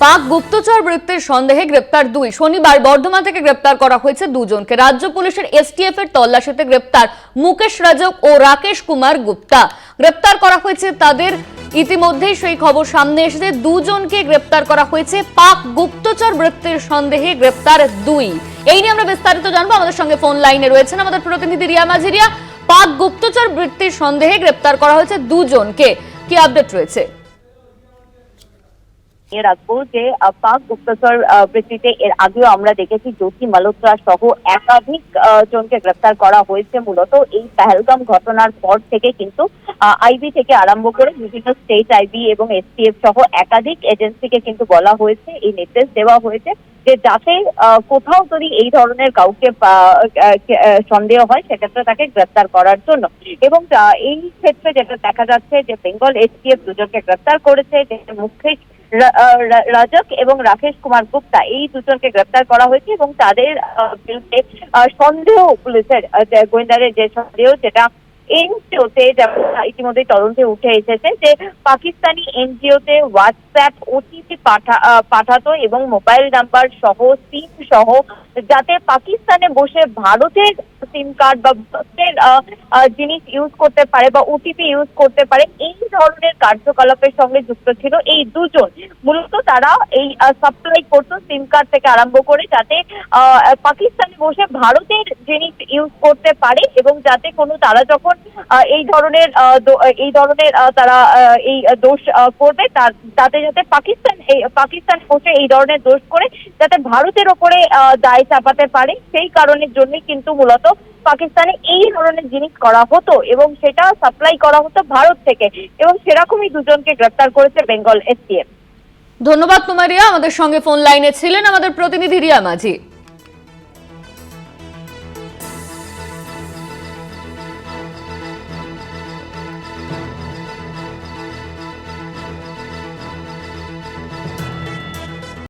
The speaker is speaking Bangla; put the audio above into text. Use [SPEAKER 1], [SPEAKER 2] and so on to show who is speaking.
[SPEAKER 1] পাক গুপ্তচর বৃত্তির সন্দেহে গ্রেপ্তার দুই। শনিবার বর্ধমান থেকে গ্রেপ্তার করা হয়েছে দুজনকে। রাজ্য পুলিশের এসটিএফ এর তল্লাশিতে গ্রেপ্তার মুকেশ রাজক ও রাকেশ কুমার গুপ্তা। গ্রেপ্তার করা হয়েছে তাদের। ইতিমধ্যেই সেই খবর সামনে এসেছে, দুজনকে গ্রেপ্তার করা হয়েছে। পাক গুপ্তচর বৃত্তির সন্দেহে গ্রেপ্তার দুই। এই নিয়ে আমরা বিস্তারিত জানবো। আমাদের সঙ্গে ফোন লাইনে রয়েছেন আমাদের প্রতিনিধি রিয়া মাঝি। রিয়া, পাক গুপ্তচর বৃত্তির সন্দেহে গ্রেপ্তার করা হয়েছে দুজনকে, কি আপডেট রয়েছে?
[SPEAKER 2] রাখবো যে পাক গুপ্তচর বৃত্তিতে এর আগেও আমরা দেখেছি জ্যোতি মালহোত্রা সহ একাধিক জনকে গ্রেপ্তার করা হয়েছে। মূলত এই পেহেলগাম ঘটনার পর থেকে কিন্তু আইবি থেকে আরম্ভ করে বিভিন্ন স্টেট আইবি এবং এসটিএফ সহ একাধিক এজেন্সিকে কিন্তু বলা হয়েছে, এই নির্দেশ দেওয়া হয়েছে যে যাতে কোথাও যদি এই ধরনের কাউকে সন্দেহ হয় সেক্ষেত্রে তাকে গ্রেপ্তার করার জন্য। এবং এই ক্ষেত্রে যেটা দেখা যাচ্ছে যে বেঙ্গল এসটিএফ দুজনকে গ্রেপ্তার করেছে, মুকেশ রাজক এবং রাকেশ কুমার গুপ্তা, এই দুজনকে গ্রেপ্তার করা হয়েছে এবং তাদের বিরুদ্ধে সন্দেহ, পুলিশের গোয়েন্দারের যে সন্দেহ, যেটা এনজিওতে ইতিমধ্যে তদন্তে উঠে এসেছে যে পাকিস্তানি এনজিওতে হোয়াটসঅ্যাপ ওটিপি পাঠাতো এবং মোবাইল নাম্বার সহ সিম সহ, যাতে পাকিস্তানে বসে ভারতের সিম কার্ড বা ভারতের জিনিস ইউজ করতে পারে বা ওটিপি ইউজ করতে পারে, এই ধরনের কার্যকলাপের সঙ্গে যুক্ত ছিল এই দুজন। মূলত তারা এই সাপ্লাই করতো সিম কার্ড থেকে আরম্ভ করে, যাতে পাকিস্তানে বসে ভারতের জিনিস ইউজ করতে পারে এবং যাতে কোনো তারা যখন এই ধরনের তারা এই দোষ করবে তাতে যাতে পাকিস্তান বসে এই ধরনের দোষ করে যাতে ভারতের ওপরে দায় চাপাতে পারে, সেই কারণের জন্যই কিন্তু মূলত পাকিস্তানে এই ধরনের জিনিস করা হতো এবং সেটা সাপ্লাই করা হতো ভারত থেকে, এবং সেরকমই দুজনকে গ্রেপ্তার করেছে বেঙ্গল এসটিএফ।
[SPEAKER 1] ধন্যবাদ তোমার রিয়া। আমাদের সঙ্গে ফোন লাইনে ছিলেন আমাদের প্রতিনিধি রিয়া মাঝি।